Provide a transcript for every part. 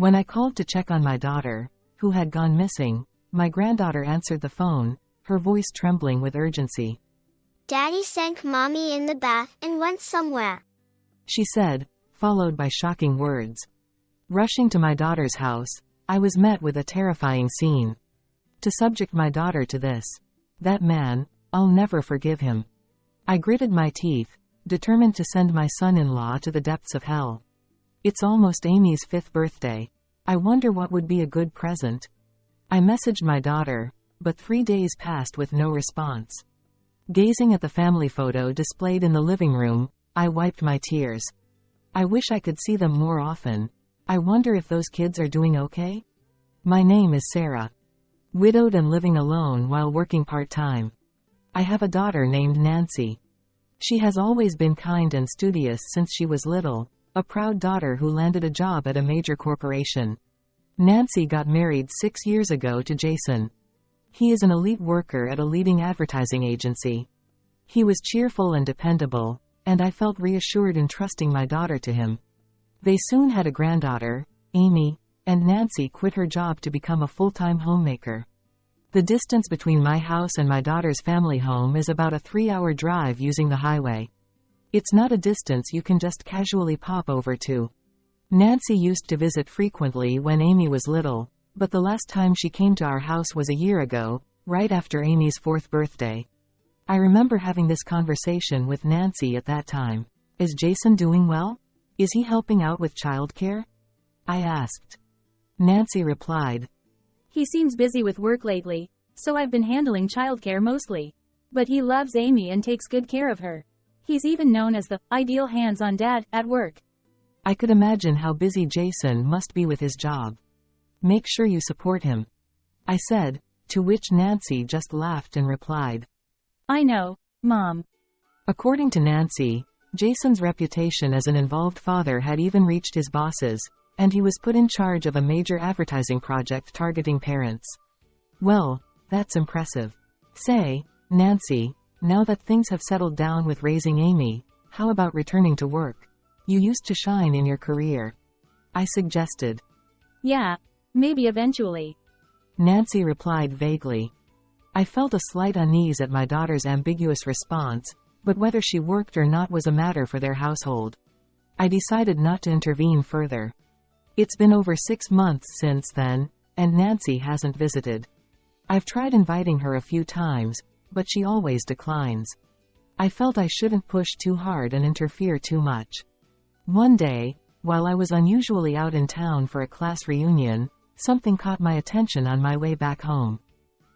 When I called to check on my daughter, who had gone missing, my granddaughter answered the phone, her voice trembling with urgency. Daddy sank mommy in the bath and went somewhere, she said, followed by shocking words. Rushing to my daughter's house, I was met with a terrifying scene. To subject my daughter to this, that man, I'll never forgive him. I gritted my teeth, determined to send my son-in-law to the depths of hell. It's almost Amy's 5th birthday. I wonder what would be a good present. I messaged my daughter, but 3 days passed with no response. Gazing at the family photo displayed in the living room, I wiped my tears. I wish I could see them more often. I wonder if those kids are doing okay? My name is Sarah. Widowed and living alone while working part-time. I have a daughter named Nancy. She has always been kind and studious since she was little, a proud daughter who landed a job at a major corporation. Nancy got married 6 years ago to Jason. He is an elite worker at a leading advertising agency. He was cheerful and dependable, and I felt reassured in trusting my daughter to him. They soon had a granddaughter, Amy, and Nancy quit her job to become a full-time homemaker. The distance between my house and my daughter's family home is about a 3-hour drive using the highway. It's not a distance you can just casually pop over to. Nancy used to visit frequently when Amy was little, but the last time she came to our house was a year ago, right after Amy's 4th birthday. I remember having this conversation with Nancy at that time. Is Jason doing well? Is he helping out with childcare? I asked. Nancy replied, He seems busy with work lately, so I've been handling childcare mostly. But he loves Amy and takes good care of her. He's even known as the ideal hands-on dad at work. I could imagine how busy Jason must be with his job. Make sure you support him, I said, to which Nancy just laughed and replied, I know, Mom. According to Nancy, Jason's reputation as an involved father had even reached his bosses, and he was put in charge of a major advertising project targeting parents. Well, that's impressive. Say, Nancy, now that things have settled down with raising Amy, how about returning to work? You used to shine in your career, I suggested. Yeah, maybe eventually, Nancy replied vaguely. I felt a slight unease at my daughter's ambiguous response, but whether she worked or not was a matter for their household. I decided not to intervene further. It's been over 6 months since then, and Nancy hasn't visited. I've tried inviting her a few times, but she always declines. I felt I shouldn't push too hard and interfere too much. One day, while I was unusually out in town for a class reunion, something caught my attention on my way back home.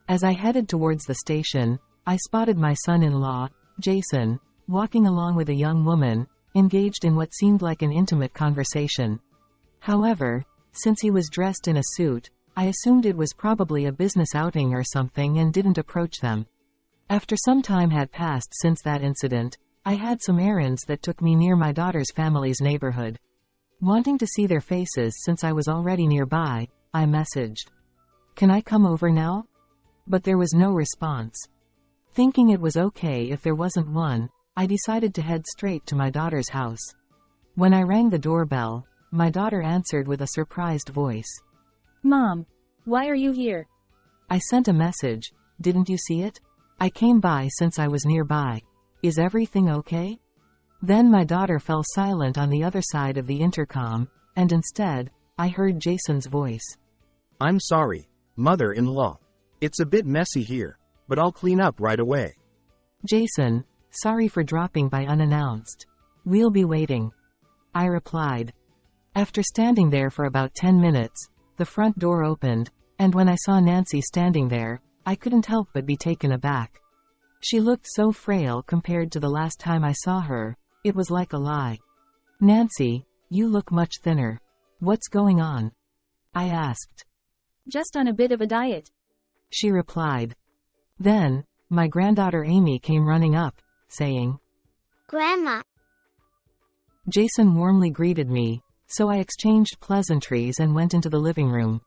As I headed towards the station, I spotted my son-in-law, Jason, walking along with a young woman, engaged in what seemed like an intimate conversation. However, since he was dressed in a suit, I assumed it was probably a business outing or something and didn't approach them. After some time had passed since that incident, I had some errands that took me near my daughter's family's neighborhood. Wanting to see their faces since I was already nearby, I messaged, Can I come over now? But there was no response. Thinking it was okay if there wasn't one, I decided to head straight to my daughter's house. When I rang the doorbell, my daughter answered with a surprised voice. Mom, why are you here? I sent a message, didn't you see it? I came by since I was nearby. Is everything okay? Then my daughter fell silent on the other side of the intercom, and instead, I heard Jason's voice. I'm sorry, mother-in-law. It's a bit messy here, but I'll clean up right away. Jason, sorry for dropping by unannounced. We'll be waiting, I replied. After standing there for about 10 minutes, the front door opened, and when I saw Nancy standing there, I couldn't help but be taken aback. She looked so frail compared to the last time I saw her, it was like a lie. Nancy, you look much thinner. What's going on? I asked. Just on a bit of a diet, she replied. Then, my granddaughter Amy came running up, saying, Grandma. Jason warmly greeted me, so I exchanged pleasantries and went into the living room.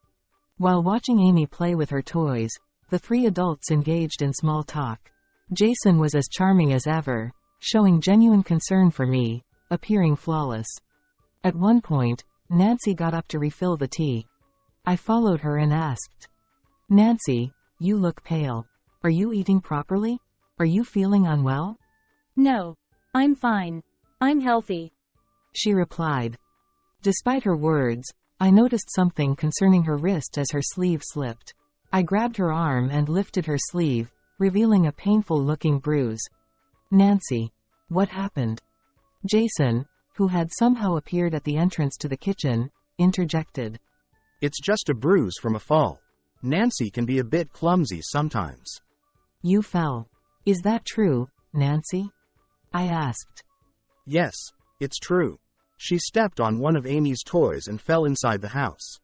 While watching Amy play with her toys, the 3 adults engaged in small talk. Jason was as charming as ever, showing genuine concern for me, appearing flawless. At one point, Nancy got up to refill the tea. I followed her and asked, "Nancy, you look pale. Are you eating properly? Are you feeling unwell?" No. I'm fine. I'm healthy. She replied. Despite her words, I noticed something concerning her wrist as her sleeve slipped. I grabbed her arm and lifted her sleeve, revealing a painful-looking bruise. "Nancy, what happened?" Jason, who had somehow appeared at the entrance to the kitchen, interjected. It's just a bruise from a fall. Nancy can be a bit clumsy sometimes. "You fell. Is that true, Nancy?" I asked. Yes, it's true. She stepped on one of Amy's toys and fell inside the house.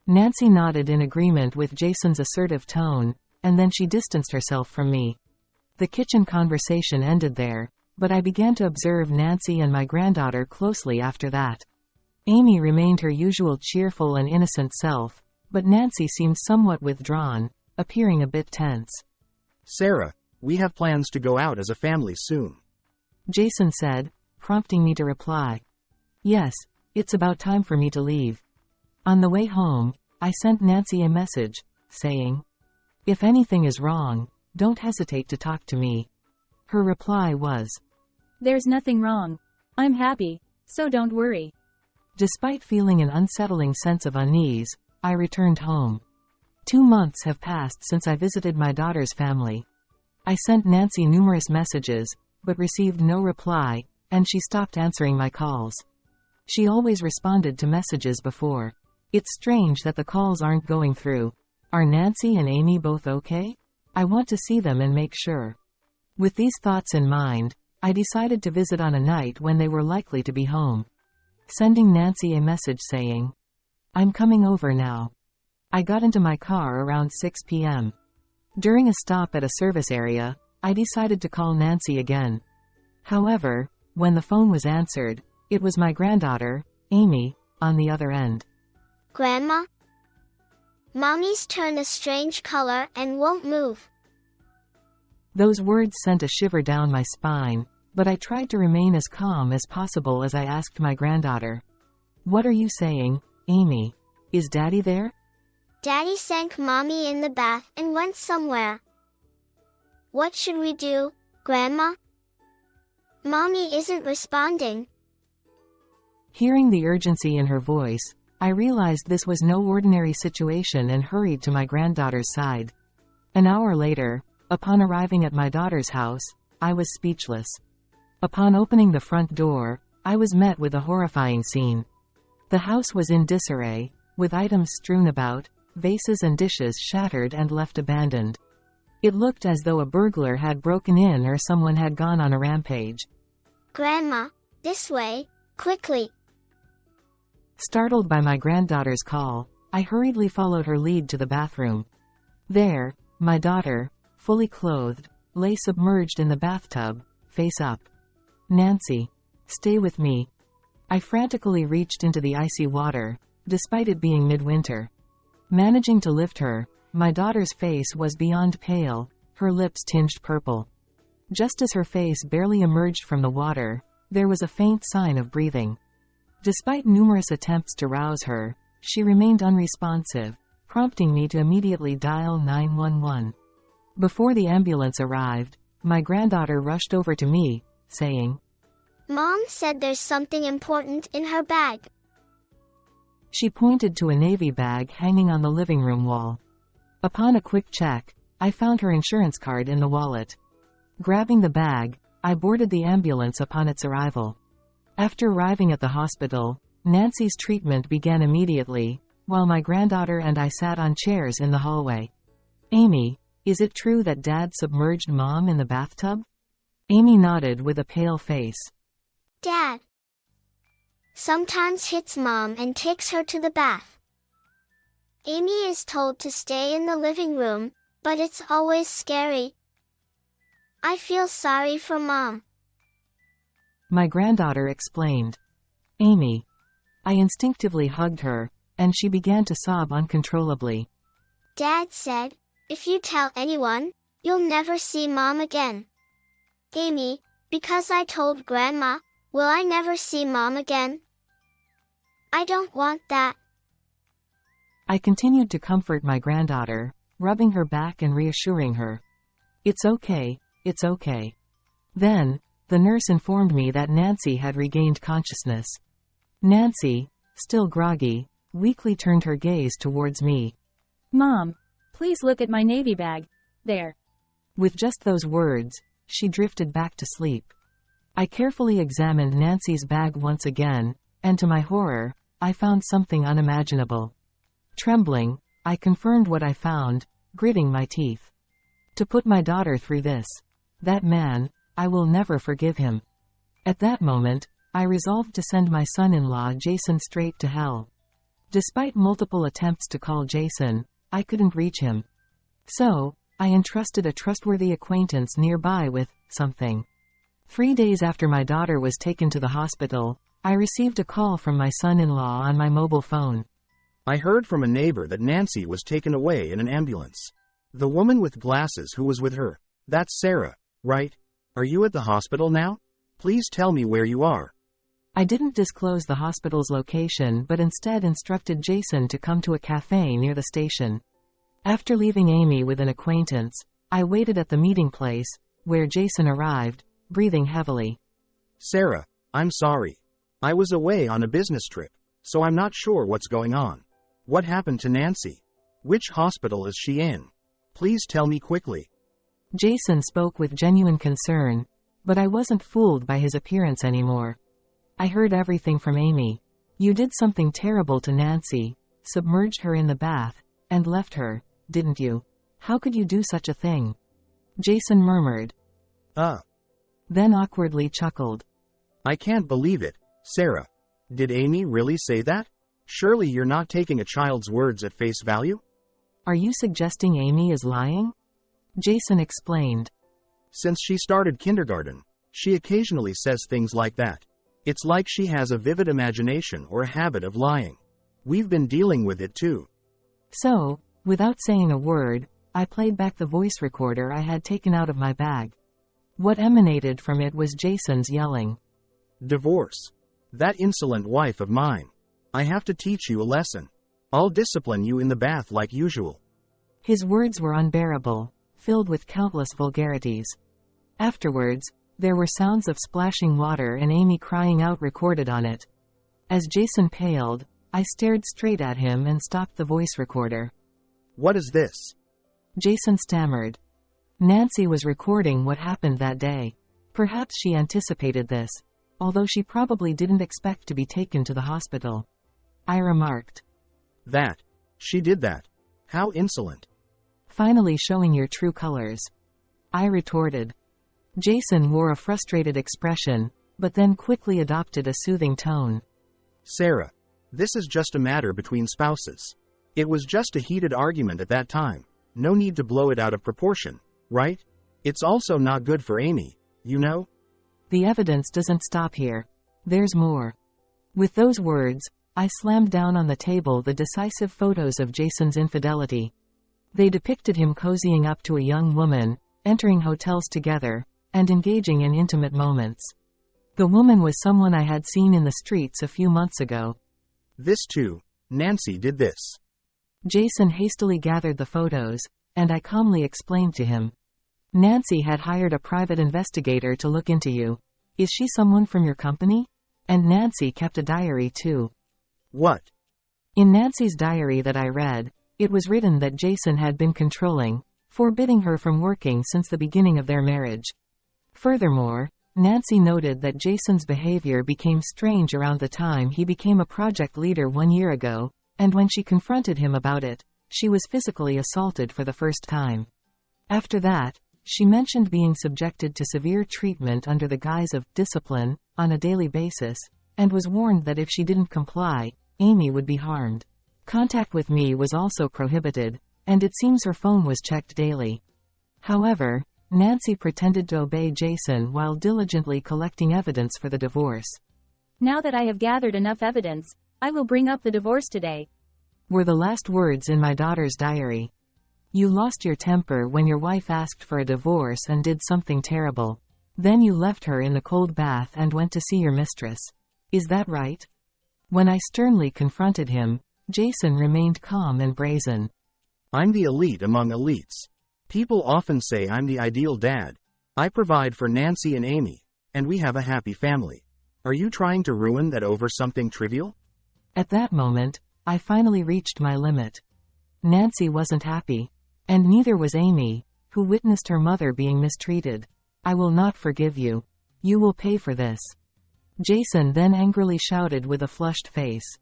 Nancy nodded in agreement with Jason's assertive tone, and then she distanced herself from me. The kitchen conversation ended there, but I began to observe Nancy and my granddaughter closely after that. Amy remained her usual cheerful and innocent self, but Nancy seemed somewhat withdrawn, appearing a bit tense. Sarah, we have plans to go out as a family soon. Jason said, prompting me to reply. Yes, it's about time for me to leave. On the way home, I sent Nancy a message, saying, "If anything is wrong, don't hesitate to talk to me." Her reply was, There's nothing wrong. I'm happy, so don't worry. Despite feeling an unsettling sense of unease, I returned home. 2 months have passed since I visited my daughter's family. I sent Nancy numerous messages, but received no reply, and she stopped answering my calls. She always responded to messages before. It's strange that the calls aren't going through. Are Nancy and Amy both okay? I want to see them and make sure. With these thoughts in mind, I decided to visit on a night when they were likely to be home. Sending Nancy a message saying, "I'm coming over now." I got into my car around 6 p.m. During a stop at a service area, I decided to call Nancy again. However, when the phone was answered, it was my granddaughter, Amy, on the other end. Grandma? Mommy's turned a strange color and won't move. Those words sent a shiver down my spine, but I tried to remain as calm as possible as I asked my granddaughter, "What are you saying, Amy? Is Daddy there?" Daddy sank Mommy in the bath and went somewhere. What should we do, Grandma? Mommy isn't responding. Hearing the urgency in her voice, I realized this was no ordinary situation and hurried to my granddaughter's side. An hour later, upon arriving at my daughter's house, I was speechless. Upon opening the front door, I was met with a horrifying scene. The house was in disarray, with items strewn about, vases and dishes shattered and left abandoned. It looked as though a burglar had broken in or someone had gone on a rampage. Grandma, this way, quickly. Startled by my granddaughter's call, I hurriedly followed her lead to the bathroom. There, my daughter, fully clothed, lay submerged in the bathtub, face up. "Nancy, stay with me." I frantically reached into the icy water, despite it being midwinter. Managing to lift her, my daughter's face was beyond pale, her lips tinged purple. Just as her face barely emerged from the water, there was a faint sign of breathing. Despite numerous attempts to rouse her, she remained unresponsive, prompting me to immediately dial 911. Before the ambulance arrived, my granddaughter rushed over to me, saying, Mom said there's something important in her bag. She pointed to a navy bag hanging on the living room wall. Upon a quick check, I found her insurance card in the wallet. Grabbing the bag, I boarded the ambulance upon its arrival. After arriving at the hospital, Nancy's treatment began immediately, while my granddaughter and I sat on chairs in the hallway. "Amy, is it true that Dad submerged Mom in the bathtub?" Amy nodded with a pale face. Dad sometimes hits Mom and takes her to the bath. Amy is told to stay in the living room, but it's always scary. I feel sorry for Mom. My granddaughter explained. "Amy." I instinctively hugged her, and she began to sob uncontrollably. Dad said, if you tell anyone, you'll never see Mom again. Amy, because I told Grandma, will I never see Mom again? I don't want that. I continued to comfort my granddaughter, rubbing her back and reassuring her. It's okay, it's okay. Then, the nurse informed me that Nancy had regained consciousness. Nancy, still groggy, weakly turned her gaze towards me. Mom, please look at my navy bag. There. With just those words, she drifted back to sleep. I carefully examined Nancy's bag once again, and to my horror, I found something unimaginable. Trembling, I confirmed what I found, gritting my teeth. To put my daughter through this. That man, I will never forgive him. At that moment, I resolved to send my son-in-law Jason straight to hell. Despite multiple attempts to call Jason, I couldn't reach him. So, I entrusted a trustworthy acquaintance nearby with something. 3 days after my daughter was taken to the hospital, I received a call from my son-in-law on my mobile phone. I heard from a neighbor that Nancy was taken away in an ambulance. The woman with glasses who was with her. That's Sarah, right? Are you at the hospital now? Please tell me where you are. I didn't disclose the hospital's location but instead instructed Jason to come to a cafe near the station. After leaving Amy with an acquaintance, I waited at the meeting place, where Jason arrived, breathing heavily. Sarah, I'm sorry. I was away on a business trip, so I'm not sure what's going on. What happened to Nancy? Which hospital is she in? Please tell me quickly. Jason spoke with genuine concern, but I wasn't fooled by his appearance anymore. I heard everything from Amy. You did something terrible to Nancy, submerged her in the bath, and left her, didn't you? How could you do such a thing? Jason murmured. Then awkwardly chuckled. I can't believe it, Sarah. Did Amy really say that? Surely you're not taking a child's words at face value? Are you suggesting Amy is lying? Jason explained. Since she started kindergarten, she occasionally says things like that. It's like she has a vivid imagination or a habit of lying. We've been dealing with it too. So, without saying a word, I played back the voice recorder I had taken out of my bag. What emanated from it was Jason's yelling. Divorce. That insolent wife of mine. I have to teach you a lesson. I'll discipline you in the bath like usual. His words were unbearable, filled with countless vulgarities. Afterwards, there were sounds of splashing water and Amy crying out recorded on it. As Jason paled, I stared straight at him and stopped the voice recorder. What is this? Jason stammered. Nancy was recording what happened that day. Perhaps she anticipated this, although she probably didn't expect to be taken to the hospital. I remarked. She did that. How insolent. Finally showing your true colors. I retorted. Jason wore a frustrated expression, but then quickly adopted a soothing tone. Sarah, this is just a matter between spouses. It was just a heated argument at that time. No need to blow it out of proportion, right? It's also not good for Amy, you know? The evidence doesn't stop here. There's more. With those words, I slammed down on the table the decisive photos of Jason's infidelity. They depicted him cozying up to a young woman, entering hotels together, and engaging in intimate moments. The woman was someone I had seen in the streets a few months ago. This too, Nancy did this. Jason hastily gathered the photos, and I calmly explained to him. Nancy had hired a private investigator to look into you. Is she someone from your company? And Nancy kept a diary too. What? In Nancy's diary that I read, it was written that Jason had been controlling, forbidding her from working since the beginning of their marriage. Furthermore, Nancy noted that Jason's behavior became strange around the time he became a project leader 1 year ago, and when she confronted him about it, she was physically assaulted for the first time. After that, she mentioned being subjected to severe treatment under the guise of discipline on a daily basis, and was warned that if she didn't comply, Amy would be harmed. Contact with me was also prohibited, and it seems her phone was checked daily. However, Nancy pretended to obey Jason while diligently collecting evidence for the divorce. Now that I have gathered enough evidence, I will bring up the divorce today, were the last words in my daughter's diary. You lost your temper when your wife asked for a divorce and did something terrible. Then you left her in the cold bath and went to see your mistress. Is that right? When I sternly confronted him, Jason remained calm and brazen. I'm the elite among elites. People often say I'm the ideal dad. I provide for Nancy and Amy, and we have a happy family. Are you trying to ruin that over something trivial? At that moment, I finally reached my limit. Nancy wasn't happy. And neither was Amy, who witnessed her mother being mistreated. I will not forgive you. You will pay for this. Jason then angrily shouted with a flushed face.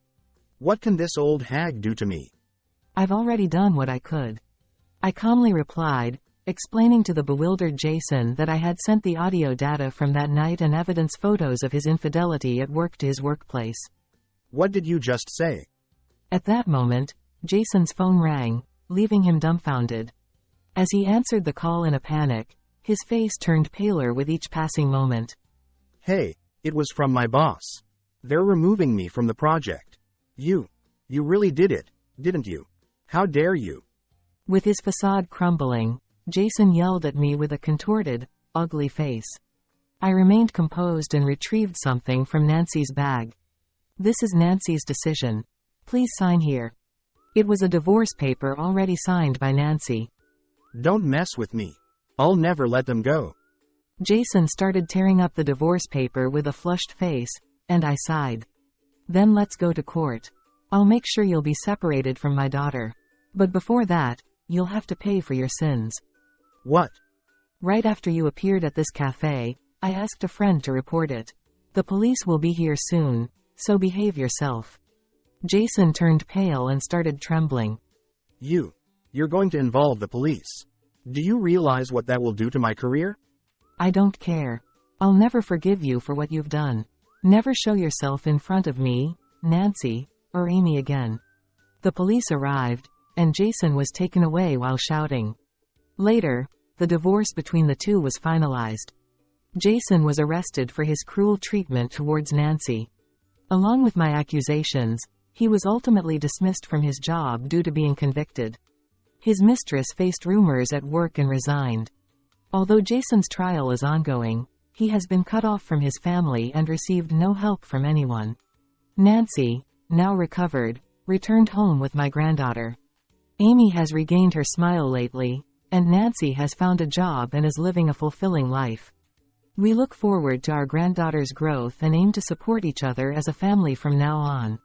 What can this old hag do to me? I've already done what I could. I calmly replied, explaining to the bewildered Jason that I had sent the audio data from that night and evidence photos of his infidelity at work to his workplace. What did you just say? At that moment, Jason's phone rang, leaving him dumbfounded. As he answered the call in a panic, his face turned paler with each passing moment. Hey, it was from my boss. They're removing me from the project. You really did it, didn't you? How dare you? With his facade crumbling, Jason yelled at me with a contorted, ugly face. I remained composed and retrieved something from Nancy's bag. This is Nancy's decision. Please sign here. It was a divorce paper already signed by Nancy. Don't mess with me. I'll never let them go. Jason started tearing up the divorce paper with a flushed face, and I sighed. Then let's go to court. I'll make sure you'll be separated from my daughter. But before that, you'll have to pay for your sins. What? Right after you appeared at this cafe, I asked a friend to report it. The police will be here soon, so behave yourself. Jason turned pale and started trembling. You're going to involve the police. Do you realize what that will do to my career? I don't care. I'll never forgive you for what you've done. Never show yourself in front of me, Nancy, or Amy again. The police arrived, and Jason was taken away while shouting. Later, the divorce between the two was finalized. Jason was arrested for his cruel treatment towards Nancy. Along with my accusations, he was ultimately dismissed from his job due to being convicted. His mistress faced rumors at work and resigned. Although Jason's trial is ongoing, he has been cut off from his family and received no help from anyone. Nancy, now recovered, returned home with my granddaughter. Amy has regained her smile lately, and Nancy has found a job and is living a fulfilling life. We look forward to our granddaughter's growth and aim to support each other as a family from now on.